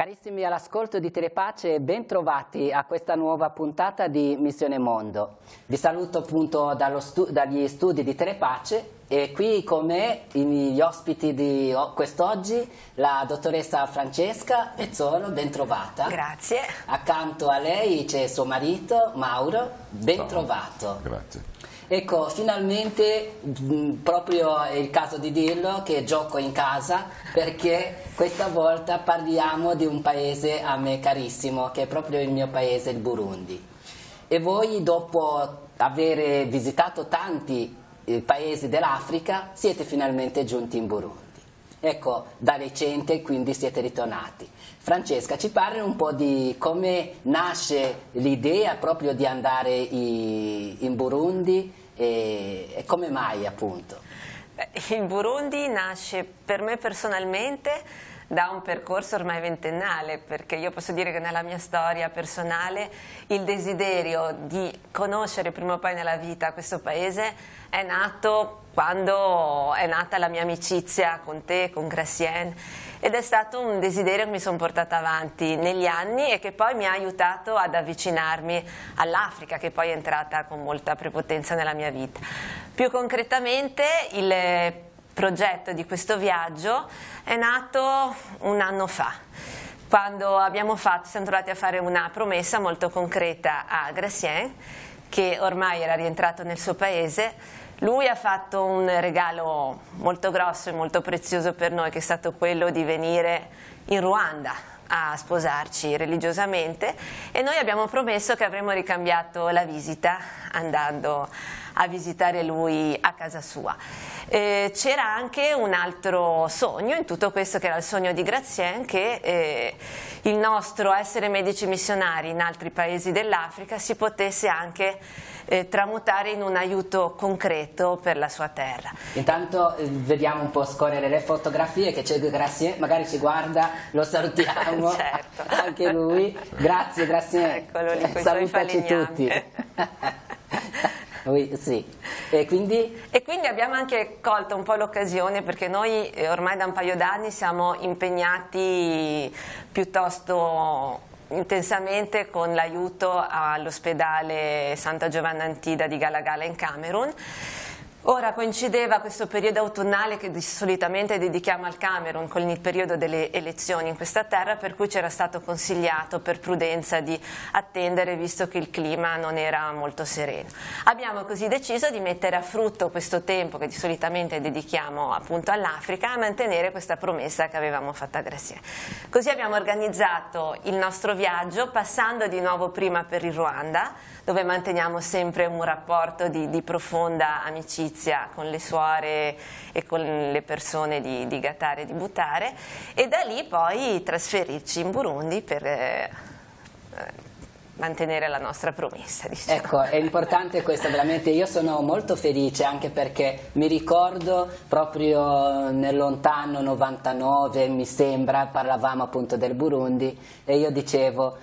Carissimi all'ascolto di Telepace e ben trovati a questa nuova puntata di Missione Mondo. Vi saluto appunto dagli studi di Telepace e qui con me gli ospiti di quest'oggi, la dottoressa Francesca Pezzolo, ben trovata. Grazie. Accanto a lei c'è suo marito Mauro, ben trovato. Grazie. Ecco, finalmente proprio è il caso di dirlo che gioco in casa, perché questa volta parliamo di un paese a me carissimo, che è proprio il mio paese, il Burundi. E voi, dopo aver visitato tanti paesi dell'Africa, siete finalmente giunti in Burundi. Ecco, da recente quindi siete ritornati. Francesca, ci parli un po' di come nasce l'idea proprio di andare in Burundi e come mai appunto? Il Burundi nasce per me personalmente da un percorso ormai ventennale, perché io posso dire che nella mia storia personale il desiderio di conoscere prima o poi nella vita questo paese è nato quando è nata la mia amicizia con te, con Gracienne, ed è stato un desiderio che mi sono portata avanti negli anni e che poi mi ha aiutato ad avvicinarmi all'Africa, che poi è entrata con molta prepotenza nella mia vita. Più concretamente il progetto di questo viaggio è nato un anno fa, quando siamo trovati a fare una promessa molto concreta a Gracienne, che ormai era rientrato nel suo paese. Lui ha fatto un regalo molto grosso e molto prezioso per noi, che è stato quello di venire in Ruanda a sposarci religiosamente, e noi abbiamo promesso che avremmo ricambiato la visita andando a visitare lui a casa sua. C'era anche un altro sogno in tutto questo, che era il sogno di Gracienne, che il nostro essere medici missionari in altri paesi dell'Africa si potesse anche tramutare in un aiuto concreto per la sua terra. Intanto vediamo un po' scorrere le fotografie, che c'è Gracienne, magari ci guarda, lo salutiamo. Certo. Anche lui. Grazie Gracienne. Eccolo lì, coi salutaci suoi tutti. Sì. E quindi abbiamo anche colto un po' l'occasione, perché noi ormai da un paio d'anni siamo impegnati piuttosto intensamente con l'aiuto all'ospedale Santa Giovanna Antida di Galagala in Camerun. Ora coincideva questo periodo autunnale che solitamente dedichiamo al Camerun con il periodo delle elezioni in questa terra, per cui c'era stato consigliato per prudenza di attendere, visto che il clima non era molto sereno. Abbiamo così deciso di mettere a frutto questo tempo che solitamente dedichiamo appunto all'Africa a mantenere questa promessa che avevamo fatto a Gracienne. Così abbiamo organizzato il nostro viaggio passando di nuovo prima per il Ruanda, dove manteniamo sempre un rapporto di profonda amicizia con le suore e con le persone di Gatare e di Butare, e da lì poi trasferirci in Burundi per mantenere la nostra promessa, diciamo. ecco, è importante questo, veramente. Io sono molto felice, anche perché mi ricordo proprio nel lontano 99, mi sembra, parlavamo appunto del Burundi e io dicevo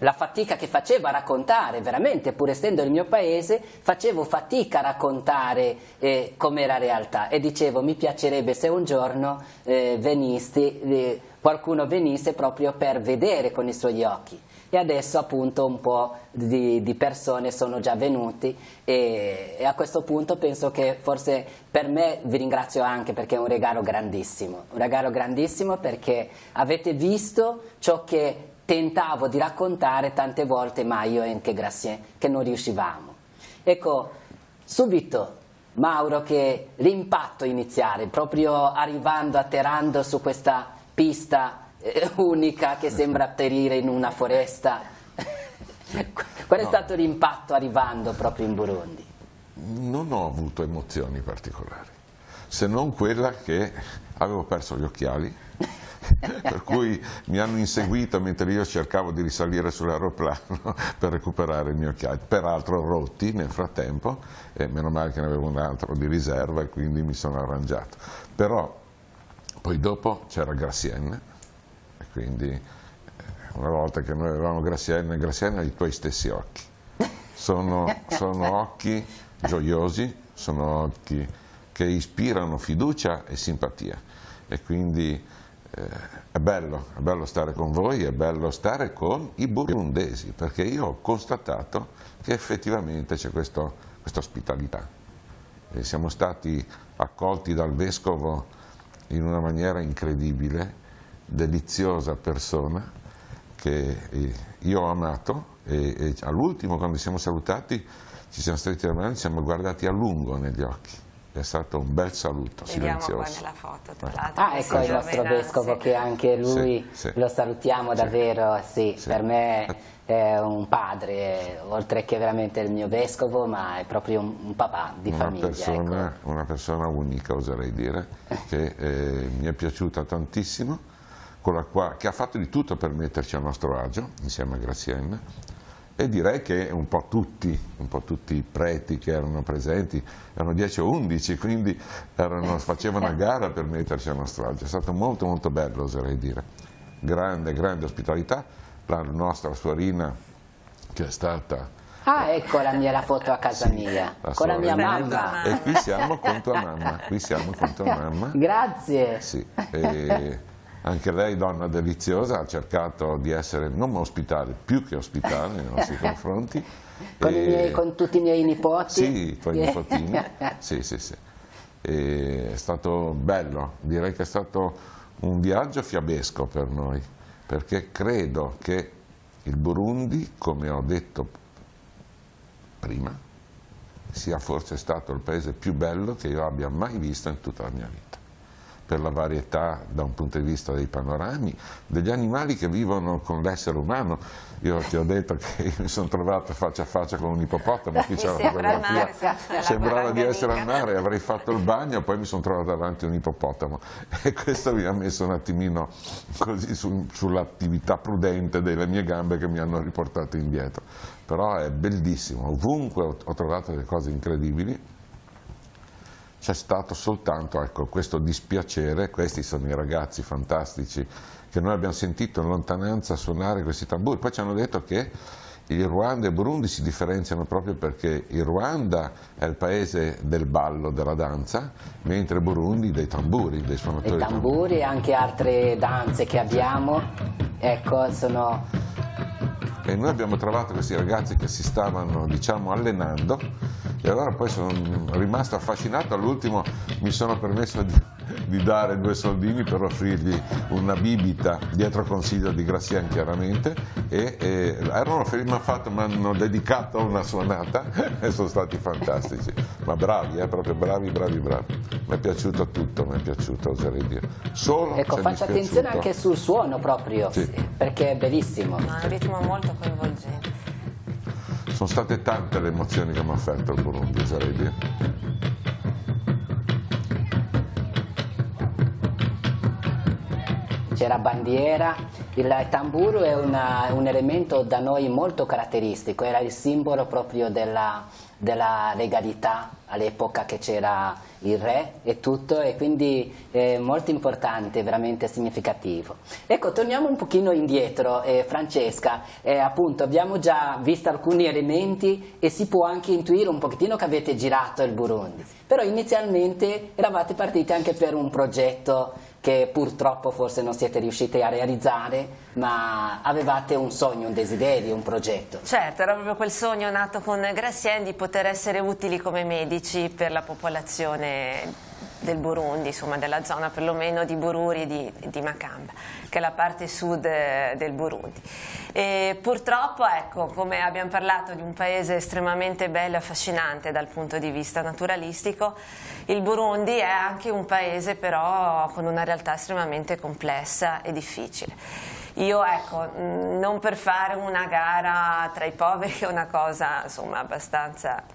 la fatica che facevo a raccontare, veramente, pur essendo il mio paese, facevo fatica a raccontare com'era la realtà, e dicevo mi piacerebbe se un giorno qualcuno venisse proprio per vedere con i suoi occhi. E adesso appunto un po' di persone sono già venuti e a questo punto penso che forse per me, vi ringrazio anche perché è un regalo grandissimo perché avete visto ciò che tentavo di raccontare tante volte, ma io e anche Gracienne, che non riuscivamo. Ecco, subito Mauro, che l'impatto iniziale, proprio atterrando su questa pista unica che sembra atterrire in una foresta, qual è stato l'impatto arrivando proprio in Burundi? Non ho avuto emozioni particolari, se non quella che avevo perso gli occhiali, per cui mi hanno inseguito mentre io cercavo di risalire sull'aeroplano per recuperare i miei occhiali, peraltro rotti nel frattempo, e meno male che ne avevo un altro di riserva e quindi mi sono arrangiato. Però poi dopo c'era Gracienne, e quindi una volta che noi avevamo Gracienne ha i tuoi stessi occhi. Sono occhi gioiosi, sono occhi che ispirano fiducia e simpatia, e quindi È bello stare con voi, è bello stare con i burundesi, perché io ho constatato che effettivamente c'è questa ospitalità. E siamo stati accolti dal vescovo in una maniera incredibile, deliziosa persona, che io ho amato, e all'ultimo, quando siamo salutati, ci siamo stretti la mano, ci siamo guardati a lungo negli occhi. È stato un bel saluto, vediamo silenzioso. qua nella foto, tra l'altro. Ecco il nostro vescovo, che anche lui lo salutiamo davvero, sì, per me è un padre, oltre che veramente il mio vescovo, ma è proprio un papà di famiglia. Una persona unica, oserei dire, che mi è piaciuta tantissimo, che ha fatto di tutto per metterci a nostro agio, insieme a Graziella. E direi che un po' tutti i preti che erano presenti, erano 10 o 11, quindi facevano a gara per metterci a nostro agio. È stato molto molto bello, oserei dire. Grande ospitalità. La nostra suorina, che è stata... Ah, ecco la foto a casa mia, con la mia mamma. E qui siamo con tua mamma, Grazie. Sì, anche lei, donna deliziosa, ha cercato di essere non ospitale, più che ospitale nei nostri confronti. Con tutti i miei nipoti? Sì, con i nipotini. Sì. È stato bello, direi che è stato un viaggio fiabesco per noi, perché credo che il Burundi, come ho detto prima, sia forse stato il paese più bello che io abbia mai visto in tutta la mia vita, per la varietà da un punto di vista dei panorami, degli animali che vivono con l'essere umano. Io ti ho detto che mi sono trovato faccia a faccia con un ippopotamo, qui c'era una fotografia, sembrava di essere al mare, avrei fatto il bagno, poi mi sono trovato davanti a un ippopotamo, e questo mi ha messo un attimino così sull'attività prudente delle mie gambe, che mi hanno riportato indietro. Però è bellissimo, ovunque ho trovato delle cose incredibili. C'è stato soltanto, ecco, questo dispiacere. Questi sono i ragazzi fantastici che noi abbiamo sentito in lontananza suonare questi tamburi. Poi ci hanno detto che il Ruanda e il Burundi si differenziano proprio perché il Ruanda è il paese del ballo, della danza, mentre il Burundi dei tamburi, dei suonatori. I tamburi e anche altre danze che abbiamo, ecco, sono... E noi abbiamo trovato questi ragazzi che si stavano, diciamo, allenando, e allora poi sono rimasto affascinato. All'ultimo mi sono permesso di dare 2 soldini per offrirgli una bibita, dietro consiglio di Graziella chiaramente, e erano mi hanno dedicato una suonata e sono stati fantastici, ma bravi, proprio bravi. Mi è piaciuto tutto, mi è piaciuto, oserei dire. Ecco, faccio attenzione anche sul suono proprio, sì, perché è bellissimo. Ha un ritmo molto coinvolgente. Sono state tante le emozioni che mi ha offerto il Burundi, oserei dire. C'era bandiera, il tamburo è un elemento da noi molto caratteristico, era il simbolo proprio della legalità all'epoca che c'era il re e tutto, e quindi è molto importante, veramente significativo. Ecco, torniamo un pochino indietro, Francesca, appunto abbiamo già visto alcuni elementi e si può anche intuire un pochettino che avete girato il Burundi, però inizialmente eravate partiti anche per un progetto che purtroppo forse non siete riusciti a realizzare, ma avevate un sogno, un desiderio, un progetto. Certo, era proprio quel sogno nato con Graziella di poter essere utili come medici per la popolazione del Burundi, insomma della zona perlomeno di Bururi e di Makamba, che è la parte sud del Burundi. E purtroppo, ecco, come abbiamo parlato di un paese estremamente bello e affascinante dal punto di vista naturalistico, il Burundi è anche un paese però con una realtà estremamente complessa e difficile. Io, ecco, non per fare una gara tra i poveri, è una cosa insomma abbastanza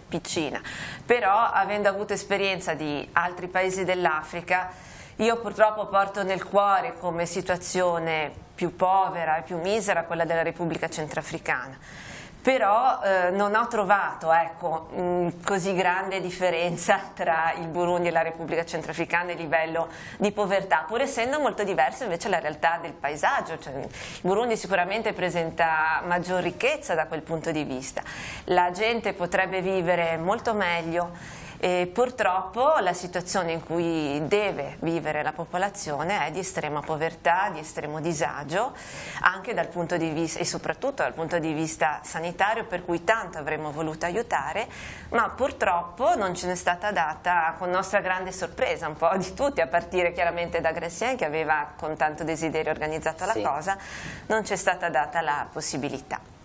piccina, però avendo avuto esperienza di altri paesi dell'Africa, io purtroppo porto nel cuore come situazione più povera e più misera quella della Repubblica Centrafricana, però non ho trovato, ecco, così grande differenza tra il Burundi e la Repubblica Centrafricana a livello di povertà, pur essendo molto diversa invece la realtà del paesaggio. Cioè, il Burundi sicuramente presenta maggior ricchezza da quel punto di vista, la gente potrebbe vivere molto meglio, E purtroppo la situazione in cui deve vivere la popolazione è di estrema povertà, di estremo disagio, anche dal punto di vista, e soprattutto dal punto di vista sanitario, per cui tanto avremmo voluto aiutare, ma purtroppo non ce n'è stata data, con nostra grande sorpresa, un po' di tutti, a partire chiaramente da Gratien, che aveva con tanto desiderio organizzato la cosa, non c'è stata data la possibilità.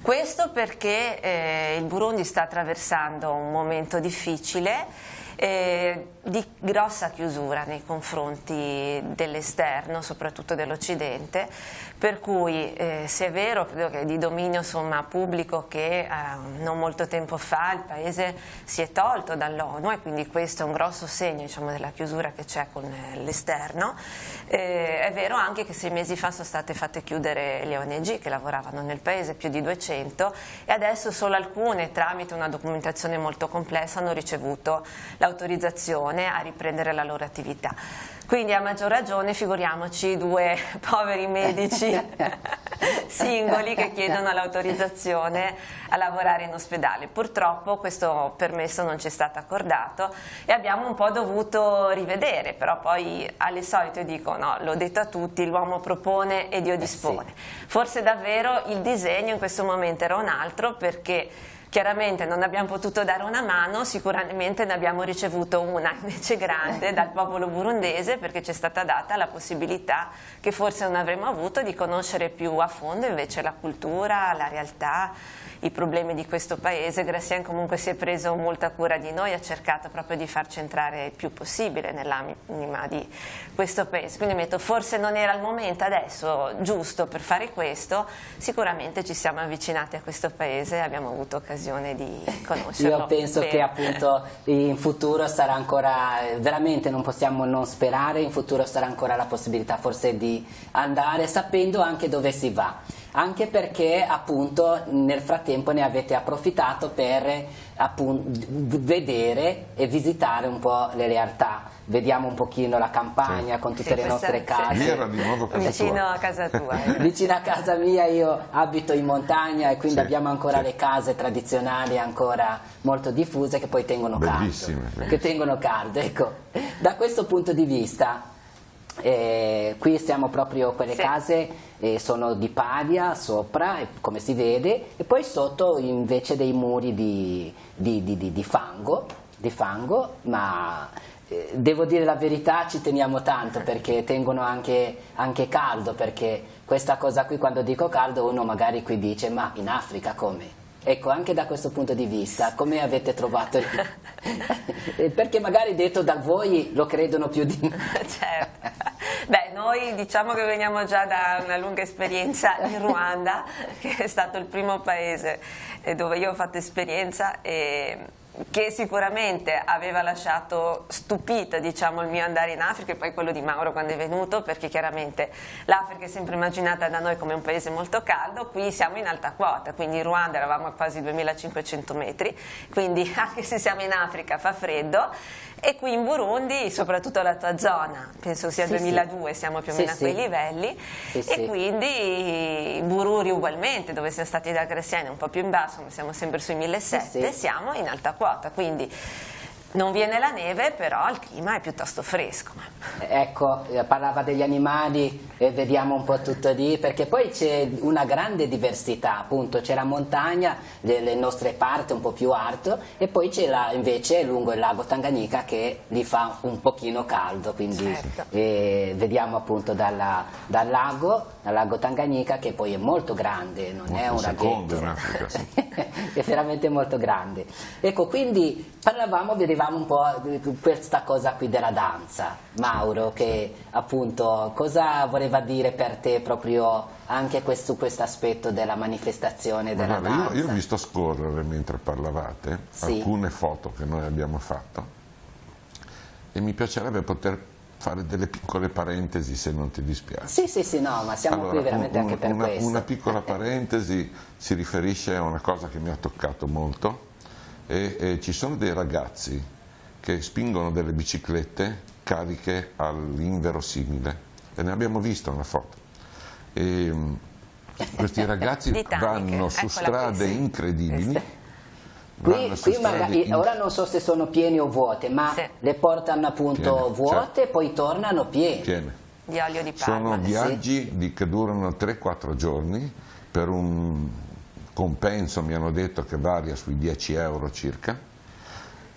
Questo perché il Burundi sta attraversando un momento difficile, di grossa chiusura nei confronti dell'esterno, soprattutto dell'Occidente, per cui se è vero, credo che è di dominio insomma, pubblico che non molto tempo fa il Paese si è tolto dall'ONU, e quindi questo è un grosso segno, diciamo, della chiusura che c'è con l'esterno. È vero anche che 6 mesi fa sono state fatte chiudere le ONG che lavoravano nel Paese, più di 200, e adesso solo alcune, tramite una documentazione molto complessa, hanno ricevuto l'autorizzazione a riprendere la loro attività. Quindi a maggior ragione figuriamoci 2 poveri medici singoli che chiedono l'autorizzazione a lavorare in ospedale. Purtroppo questo permesso non ci è stato accordato e abbiamo un po' dovuto rivedere, però poi alle solite dico no, l'ho detto a tutti, l'uomo propone e Dio dispone. Forse davvero il disegno in questo momento era un altro, perché chiaramente non abbiamo potuto dare una mano, sicuramente ne abbiamo ricevuto una invece grande dal popolo burundese, perché ci è stata data la possibilità che forse non avremmo avuto di conoscere più a fondo invece la cultura, la realtà, i problemi di questo paese. Gratien comunque si è preso molta cura di noi, ha cercato proprio di farci entrare il più possibile nell'anima di questo paese, quindi mi ho detto forse non era il momento adesso giusto per fare questo. Sicuramente ci siamo avvicinati a questo paese e abbiamo avuto occasione di conoscerlo. Io penso bene. che appunto in futuro sarà ancora, veramente non possiamo non sperare, in futuro sarà ancora la possibilità forse di andare sapendo anche dove si va. Anche perché appunto nel frattempo ne avete approfittato per appunto vedere e visitare un po' le realtà. Vediamo un pochino la campagna con tutte le nostre case. Lì era di nuovo casa vicino tua. a casa tua. Vicino a casa mia, io abito in montagna e quindi abbiamo ancora le case tradizionali ancora molto diffuse che poi tengono Bellissime, caldo. Che tengono caldo, ecco. Da questo punto di vista qui stiamo proprio, quelle case sono di paglia sopra, come si vede, e poi sotto invece dei muri di fango, ma devo dire la verità, ci teniamo tanto perché tengono anche caldo, perché questa cosa qui, quando dico caldo uno magari qui dice ma in Africa come? Ecco, anche da questo punto di vista, come avete trovato? Perché magari detto da voi lo credono più di noi. Certo. Beh, noi diciamo che veniamo già da una lunga esperienza in Ruanda, che è stato il primo paese dove io ho fatto esperienza e che sicuramente aveva lasciato stupita, diciamo, il mio andare in Africa e poi quello di Mauro quando è venuto, perché chiaramente l'Africa è sempre immaginata da noi come un paese molto caldo. Qui siamo in alta quota, quindi in Ruanda eravamo a quasi 2500 metri, quindi anche se siamo in Africa fa freddo, e qui in Burundi, soprattutto la tua zona, penso sia 2002, siamo più o meno a quei livelli, e quindi Bururi ugualmente, dove siamo stati da Gratien un po' più in basso, ma siamo sempre sui 1700, siamo in alta quota, quindi non viene la neve, però il clima è piuttosto fresco. Ecco, parlava degli animali e vediamo un po' tutto lì, perché poi c'è una grande diversità, appunto c'è la montagna, le nostre parti un po' più alto, e poi c'è invece lungo il lago Tanganyika che li fa un pochino caldo, quindi vediamo appunto dal lago Tanganyika, che poi è molto grande, non è un laghetto, in Africa, sì. è veramente molto grande. Ecco, quindi vedevamo un po' questa cosa qui della danza. Mauro, che appunto cosa voleva dire per te proprio anche questo aspetto della manifestazione della danza? Io ho visto scorrere mentre parlavate alcune foto che noi abbiamo fatto e mi piacerebbe poter fare delle piccole parentesi, se non ti dispiace. Sì, no, ma siamo qui veramente anche per questo. Una piccola parentesi si riferisce a una cosa che mi ha toccato molto. E ci sono dei ragazzi che spingono delle biciclette cariche all'inverosimile, e ne abbiamo visto una foto. Questi ragazzi vanno su strade incredibili, Qui magari, ora non so se sono pieni o vuote, ma sì, le portano appunto vuote, certo, poi tornano piene. Di olio di palma. Sono viaggi che durano 3-4 giorni per un compenso, mi hanno detto, che varia sui 10 euro circa,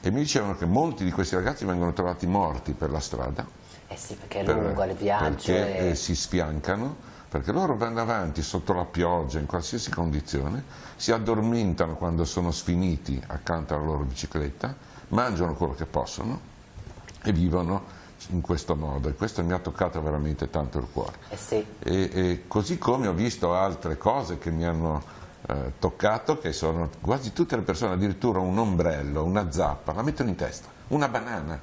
e mi dicevano che molti di questi ragazzi vengono trovati morti per la strada. Eh sì, perché è lungo il viaggio. Perché si sfiancano, perché loro vanno avanti sotto la pioggia, in qualsiasi condizione, si addormentano quando sono sfiniti accanto alla loro bicicletta, mangiano quello che possono e vivono in questo modo, e questo mi ha toccato veramente tanto il cuore. Sì. E così come ho visto altre cose che mi hanno toccato, che sono quasi tutte le persone, addirittura un ombrello, una zappa, la mettono in testa, una banana,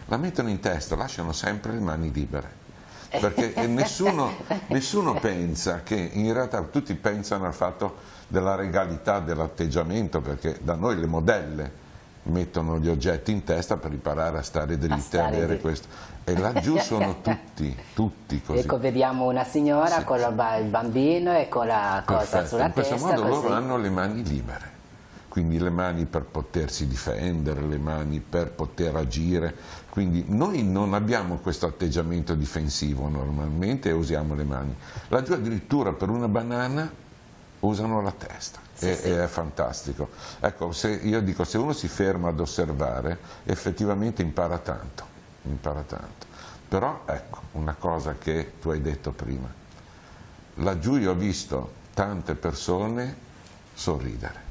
la mettono in testa, lasciano sempre le mani libere, perché nessuno pensa che, in realtà tutti pensano al fatto della regalità dell'atteggiamento, perché da noi le modelle mettono gli oggetti in testa per imparare a stare dritte e avere questo, e laggiù sono tutti così. Ecco, vediamo una signora, sì, con il bambino e con la cosa sulla testa. In questo modo loro hanno le mani libere, quindi le mani per potersi difendere, le mani per poter agire, quindi noi non abbiamo questo atteggiamento difensivo normalmente e usiamo le mani. Laggiù addirittura per una banana usano la testa. Sì, sì. È fantastico. Ecco, io dico, se uno si ferma ad osservare, effettivamente impara tanto. Però ecco, una cosa che tu hai detto prima, laggiù io ho visto tante persone sorridere.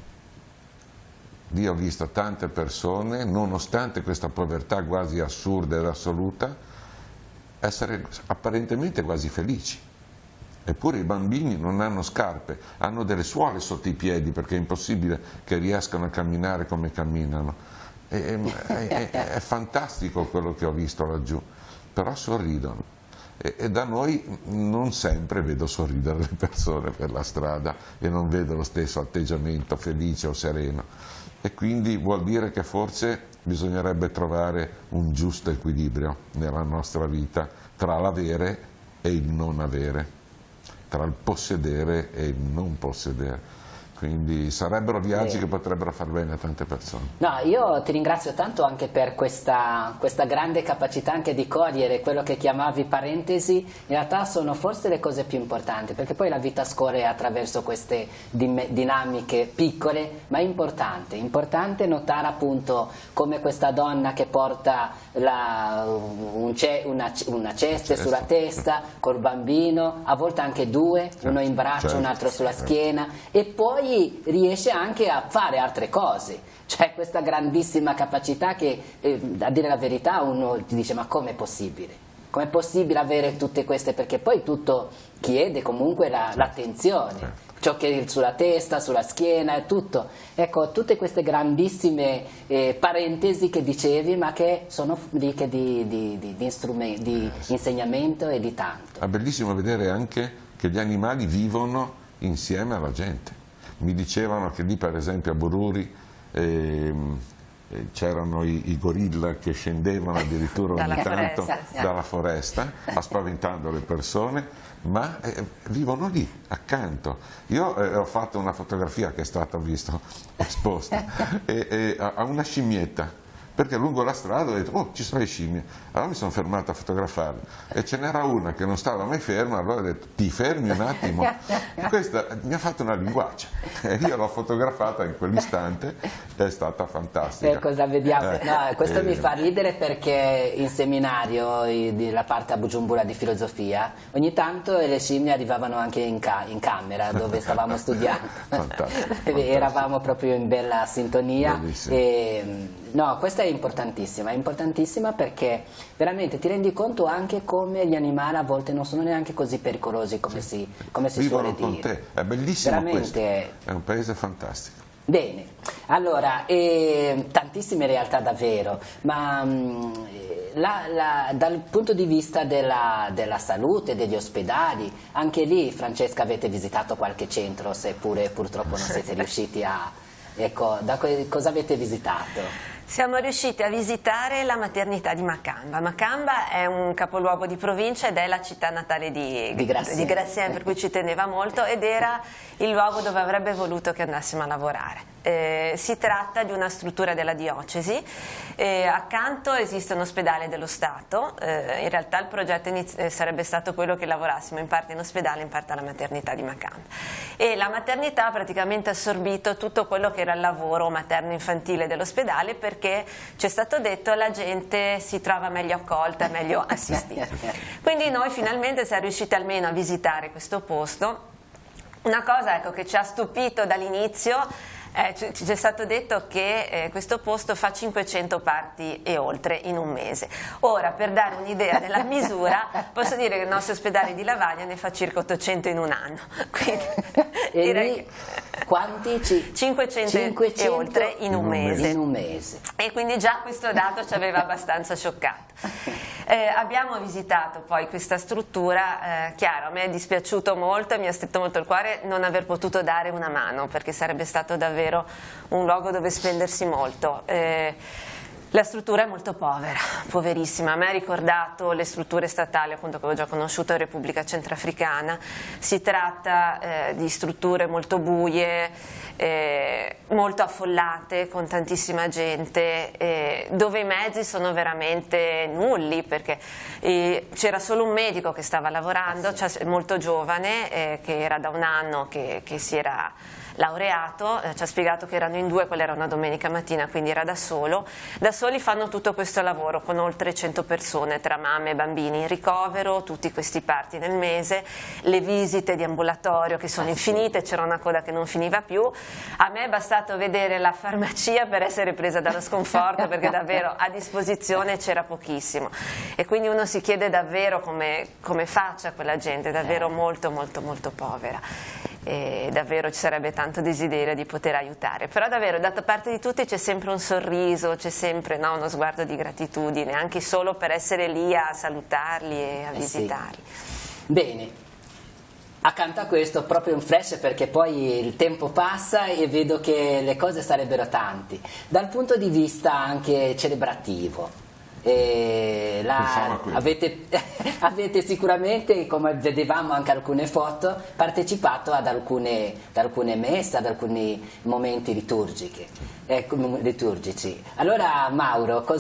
Io ho visto tante persone, nonostante questa povertà quasi assurda ed assoluta, essere apparentemente quasi felici. Eppure i bambini non hanno scarpe, hanno delle suole sotto i piedi, perché è impossibile che riescano a camminare come camminano. È fantastico quello che ho visto laggiù, però sorridono. E da noi non sempre vedo sorridere le persone per la strada e non vedo lo stesso atteggiamento felice o sereno. E quindi vuol dire che forse bisognerebbe trovare un giusto equilibrio nella nostra vita tra l'avere e il non avere, tra il possedere e il non possedere. Quindi sarebbero viaggi che potrebbero far bene a tante persone. No, io ti ringrazio tanto anche per questa grande capacità anche di cogliere quello che chiamavi parentesi. In realtà sono forse le cose più importanti, perché poi la vita scorre attraverso queste dinamiche piccole ma importante. Importante notare appunto come questa donna che porta una cesta sulla testa col bambino, a volte anche due, uno in braccio, un altro sulla schiena, e poi riesce anche a fare altre cose. C'è questa grandissima capacità che, a dire la verità, uno ti dice: ma com'è possibile? Com'è possibile avere tutte queste? Perché poi tutto chiede comunque l'attenzione. Ciò che è sulla testa, sulla schiena, è tutto. Ecco, tutte queste grandissime parentesi che dicevi, ma che sono ricche di insegnamento e di tanto. È bellissimo vedere anche che gli animali vivono insieme alla gente. Mi dicevano che lì, per esempio, a Bururi c'erano i gorilla che scendevano addirittura ogni tanto dalla foresta, spaventando le persone, ma vivono lì, accanto. Io ho fatto una fotografia che è stata, visto, esposta, a una scimmietta, perché lungo la strada ho detto: oh, ci sono le scimmie. Allora mi sono fermato a fotografarle e ce n'era una che non stava mai ferma, allora ho detto: ti fermi un attimo. Questa mi ha fatto una linguaccia e io l'ho fotografata in quell'istante, è stata fantastica. Per cosa vediamo? No, questo mi fa ridere, perché in seminario la parte a Bujumbura di filosofia ogni tanto le scimmie arrivavano anche in camera dove stavamo studiando. Fantastico. Eravamo proprio in bella sintonia. No, questa è importantissima perché veramente ti rendi conto anche come gli animali a volte non sono neanche così pericolosi come si suole dire. Con te, è bellissimo veramente... questo, è un paese fantastico. Bene, allora, tantissime realtà davvero, ma dal punto di vista della salute, degli ospedali, anche lì, Francesca, avete visitato qualche centro, seppure purtroppo non siete riusciti a... Ecco, cosa avete visitato? Siamo riusciti a visitare la maternità di Macamba. Macamba è un capoluogo di provincia ed è la città natale di Gratien, per cui ci teneva molto, ed era il luogo dove avrebbe voluto che andassimo a lavorare. Si tratta di una struttura della diocesi, accanto esiste un ospedale dello Stato, in realtà il progetto sarebbe stato quello che lavorassimo in parte in ospedale, in parte alla maternità di Macamba, e la maternità ha praticamente assorbito tutto quello che era il lavoro materno-infantile dell'ospedale, perché ci è stato detto la gente si trova meglio accolta, meglio assistita. Quindi noi finalmente siamo riusciti almeno a visitare questo posto. Una cosa, ecco, che ci ha stupito dall'inizio, ci è stato detto che questo posto fa 500 parti e oltre in un mese. Ora, per dare un'idea della misura, posso dire che il nostro ospedale di Lavagna ne fa circa 800 in un anno. Quindi, e direi lì, quanti? 500 e oltre in un mese. E quindi già questo dato ci aveva abbastanza scioccato. Abbiamo visitato poi questa struttura, chiaro, a me è dispiaciuto molto e mi ha stretto molto il cuore non aver potuto dare una mano, perché sarebbe stato davvero un luogo dove spendersi molto. La struttura è molto povera, poverissima. A me ha ricordato le strutture statali, appunto, che avevo già conosciuto in Repubblica Centrafricana. Si tratta di strutture molto buie, molto affollate, con tantissima gente, dove i mezzi sono veramente nulli, perché c'era solo un medico che stava lavorando, molto giovane, che era da un anno che si era laureato, ci ha spiegato che erano in due, quella era una domenica mattina, quindi era da solo. Da soli fanno tutto questo lavoro con oltre 100 persone, tra mamme e bambini in ricovero, tutti questi parti nel mese, le visite di ambulatorio che sono infinite, c'era una coda che non finiva più. A me è bastato vedere la farmacia per essere presa dallo sconforto, perché davvero a disposizione c'era pochissimo, e quindi uno si chiede davvero come faccia quella gente, davvero molto molto molto povera. E davvero ci sarebbe tanto desiderio di poter aiutare, però davvero da parte di tutti c'è sempre un sorriso, c'è sempre, no, uno sguardo di gratitudine, anche solo per essere lì a salutarli e a visitarli. Sì. Bene, accanto a questo proprio un flash, perché poi il tempo passa e vedo che le cose sarebbero tanti, dal punto di vista anche celebrativo. Avete sicuramente, come vedevamo anche alcune foto, partecipato ad alcune messe, ad alcuni momenti liturgici. Allora Mauro, qual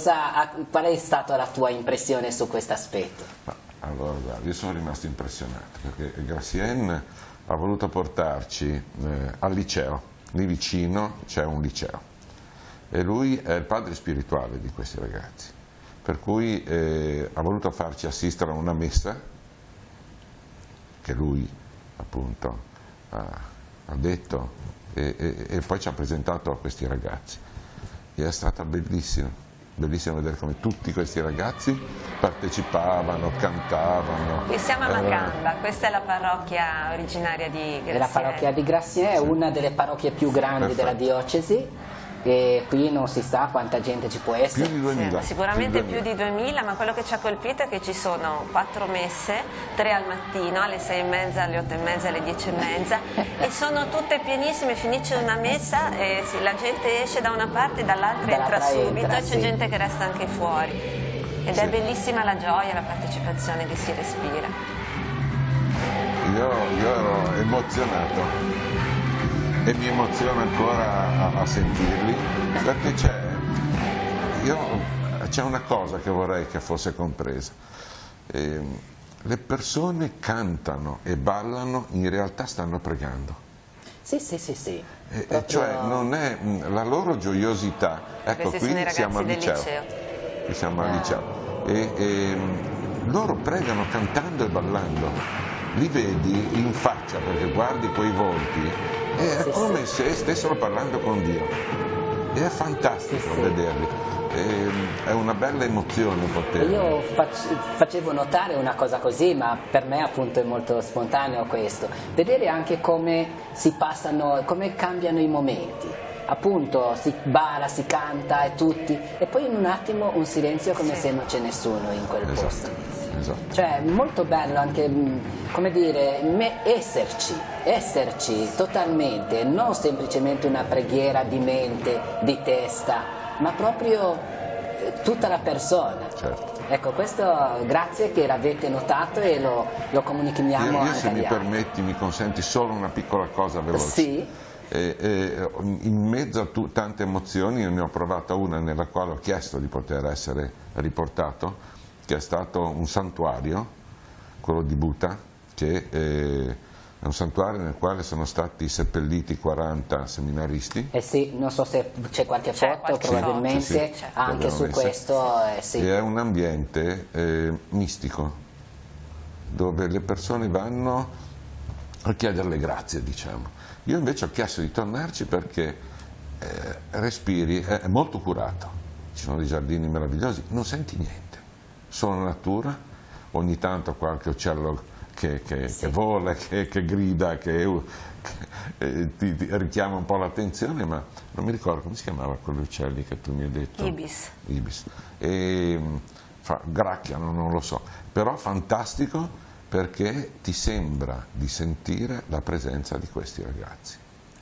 è stata la tua impressione su questo aspetto? Allora, io sono rimasto impressionato, perché Gratien ha voluto portarci al liceo, lì vicino c'è un liceo, e lui è il padre spirituale di questi ragazzi. Per cui ha voluto farci assistere a una messa che lui appunto ha detto, e poi ci ha presentato a questi ragazzi, e è stata bellissimo, bellissimo vedere come tutti questi ragazzi partecipavano, cantavano. Qui siamo a Macamba, questa è la parrocchia originaria di Gratien. La parrocchia di Gratien è una delle parrocchie più grandi della diocesi. E qui non si sa quanta gente ci può essere. Più di 2000. Sì, sicuramente più di 2000, ma quello che ci ha colpito è che ci sono 4 messe, 3 al mattino, alle 6:30, alle 8:30, alle 10:30, e sono tutte pienissime. Finisce una messa e la gente esce da una parte e dall'altra entra subito, e c'è gente che resta anche fuori. Ed è bellissima la gioia, la partecipazione che si respira. Io ero emozionato. E mi emoziona ancora a sentirli, perché c'è una cosa che vorrei che fosse compresa. Le persone cantano e ballano, in realtà stanno pregando. Sì. Cioè non è la loro gioiosità. Ecco, qui siamo al liceo. Siamo al liceo. E loro pregano cantando e ballando. Li vedi in faccia, perché guardi quei volti. È come se stessero parlando con Dio, e è fantastico vederli, è una bella emozione poter. Io facevo notare una cosa così, ma per me appunto è molto spontaneo questo, vedere anche come si passano, come cambiano i momenti. Appunto si balla, si canta e tutti, e poi in un attimo un silenzio come se non c'è nessuno in quel posto. Esatto. Cioè molto bello anche, come dire, esserci totalmente, non semplicemente una preghiera di mente, di testa, ma proprio tutta la persona. Certo. Ecco, questo grazie che l'avete notato e lo comunichiamo Io anche se mi agli altri. permetti, mi consenti solo una piccola cosa veloce. Sì. In mezzo a tante emozioni io ne ho provata una nella quale ho chiesto di poter essere riportato, che è stato un santuario, quello di Bhuta, che è un santuario nel quale sono stati seppelliti 40 seminaristi. Sì, non so se c'è qualche foto, qualche probabilmente sì, anche su questo. Sì. E è un ambiente mistico, dove le persone vanno a chiedere le grazie, diciamo. Io invece ho chiesto di tornarci perché respiri, è molto curato, ci sono dei giardini meravigliosi, non senti niente, solo natura, ogni tanto qualche uccello che vola, che grida, che ti richiama un po' l'attenzione, ma non mi ricordo come si chiamava quegli uccelli che tu mi hai detto. Ibis. Ibis. E gracchiano, non lo so, però fantastico, perché ti sembra di sentire la presenza di questi ragazzi.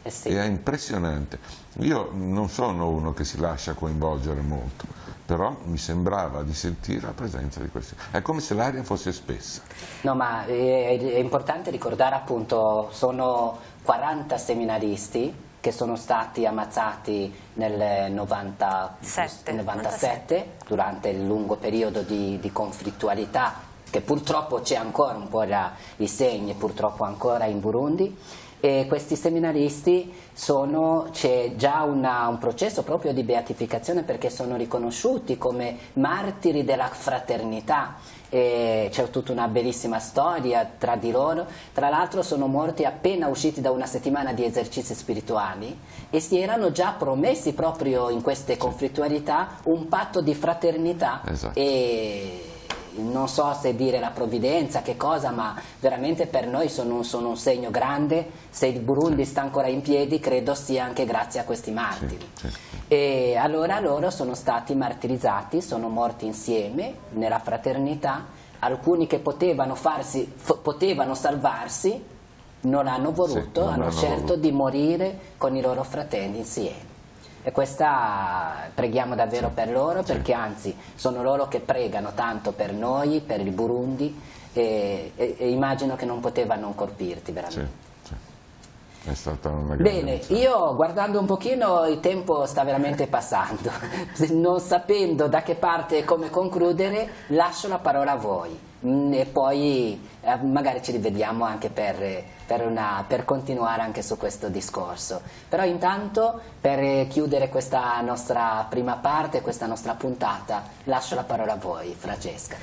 Sì. E è impressionante. Io non sono uno che si lascia coinvolgere molto, però mi sembrava di sentire la presenza di questi. È come se l'aria fosse spessa. No, ma è importante ricordare appunto, sono 40 seminaristi che sono stati ammazzati nel 97 durante il lungo periodo di conflittualità, che purtroppo c'è ancora un po' i segni, purtroppo ancora in Burundi, e questi seminaristi c'è già un processo proprio di beatificazione, perché sono riconosciuti come martiri della fraternità. C'è tutta una bellissima storia tra di loro. Tra l'altro sono morti appena usciti da una settimana di esercizi spirituali e si erano già promessi proprio in queste conflittualità un patto di fraternità. Esatto. E non so se dire la provvidenza, che cosa, ma veramente per noi sono un segno grande. Se il Burundi sta ancora in piedi, credo sia anche grazie a questi martiri. Sì. E allora loro sono stati martirizzati, sono morti insieme nella fraternità. Alcuni che potevano salvarsi non hanno voluto, non hanno hanno scelto voluto di morire con i loro fratelli insieme. E questa preghiamo davvero per loro, perché anzi sono loro che pregano tanto per noi, per il Burundi, e immagino che non poteva non colpirti veramente. Sì. È stata una grande Bene, emozione. io guardando un pochino il tempo sta veramente passando, non sapendo da che parte e come concludere, lascio la parola a voi e poi magari ci rivediamo anche per continuare anche su questo discorso. Però intanto, per chiudere questa nostra prima parte, questa nostra puntata, lascio la parola a voi, Francesca.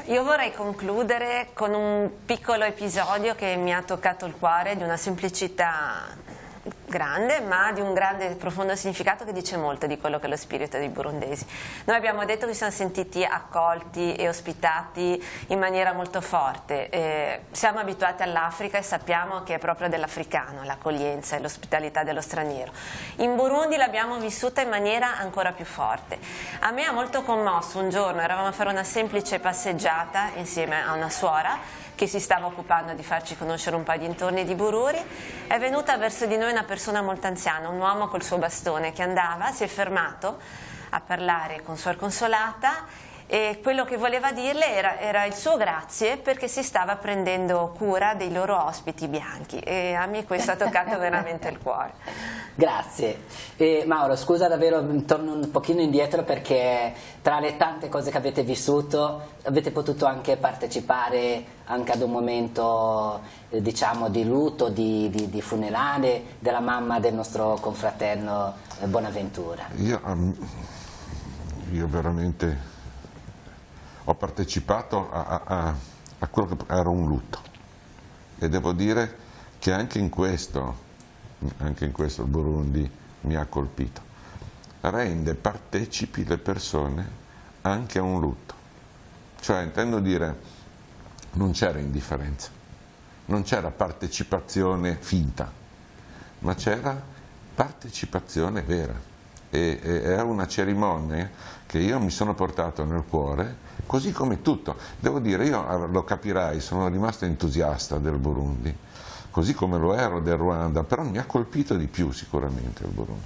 Io vorrei concludere con un piccolo episodio che mi ha toccato il cuore, di una semplicità grande, ma di un grande e profondo significato, che dice molto di quello che è lo spirito dei burundesi. Noi abbiamo detto che si sono sentiti accolti e ospitati in maniera molto forte. Siamo abituati all'Africa e sappiamo che è proprio dell'africano l'accoglienza e l'ospitalità dello straniero. In Burundi l'abbiamo vissuta in maniera ancora più forte. A me ha molto commosso un giorno, eravamo a fare una semplice passeggiata insieme a una suora che si stava occupando di farci conoscere un po' i dintorni di Bururi. È venuta verso di noi una persona molto anziana, un uomo col suo bastone che andava, si è fermato a parlare con Suor Consolata, e quello che voleva dirle era il suo grazie, perché si stava prendendo cura dei loro ospiti bianchi, e a me questo ha toccato veramente il cuore. Grazie. Mauro, scusa davvero, torno un pochino indietro, perché tra le tante cose che avete vissuto avete potuto anche partecipare anche ad un momento diciamo di lutto, di funerale della mamma del nostro confratello Bonaventura. Io veramente ho partecipato a quello che era un lutto, e devo dire che anche in questo il Burundi mi ha colpito. Rende partecipi le persone anche a un lutto, cioè intendo dire, non c'era indifferenza, non c'era partecipazione finta, ma c'era partecipazione vera. E è una cerimonia che io mi sono portato nel cuore, così come tutto. Devo dire, io lo capirai, sono rimasto entusiasta del Burundi, così come lo ero del Ruanda, però mi ha colpito di più sicuramente il Burundi,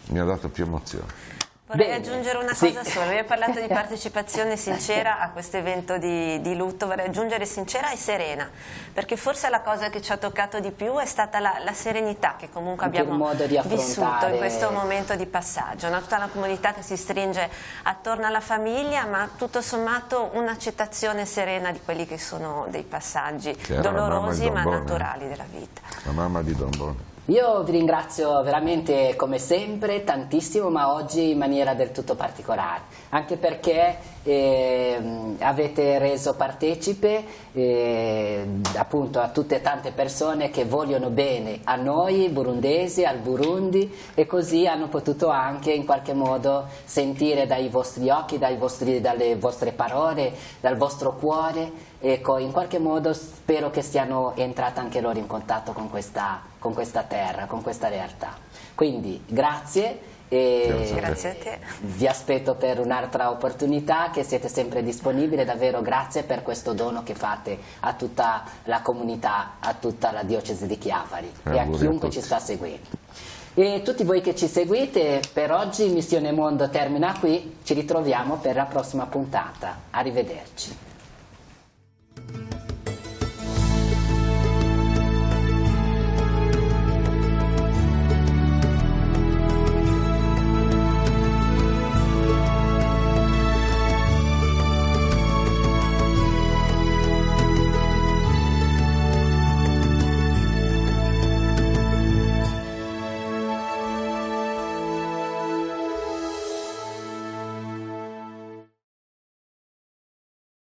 mi ha dato più emozione. Vorrei Bene, aggiungere una sì. cosa sola, abbiamo parlato di partecipazione sincera a questo evento di lutto, vorrei aggiungere sincera e serena, perché forse la cosa che ci ha toccato di più è stata la serenità che comunque Anche il abbiamo modo di vissuto affrontare- in questo momento di passaggio, tutta una comunità che si stringe attorno alla famiglia, ma tutto sommato un'accettazione serena di quelli che sono dei passaggi Che era la mamma dolorosi di ma Don Bone. naturali della vita. La mamma di Don Bone. Io vi ringrazio veramente come sempre tantissimo, ma oggi in maniera del tutto particolare, anche perché avete reso partecipe appunto a tutte tante persone che vogliono bene a noi burundesi, al Burundi, e così hanno potuto anche in qualche modo sentire dai vostri occhi, dalle vostre parole, dal vostro cuore. Ecco, in qualche modo spero che stiano entrate anche loro in contatto con questa terra, con questa realtà. Quindi grazie e Grazie a te. vi aspetto per un'altra opportunità, che siete sempre disponibili. Davvero grazie per questo dono che fate a tutta la comunità, a tutta la diocesi di Chiavari e a Auguri a chiunque tutti. ci sta seguendo. E tutti voi che ci seguite, per oggi Missione Mondo termina qui, ci ritroviamo per la prossima puntata. Arrivederci.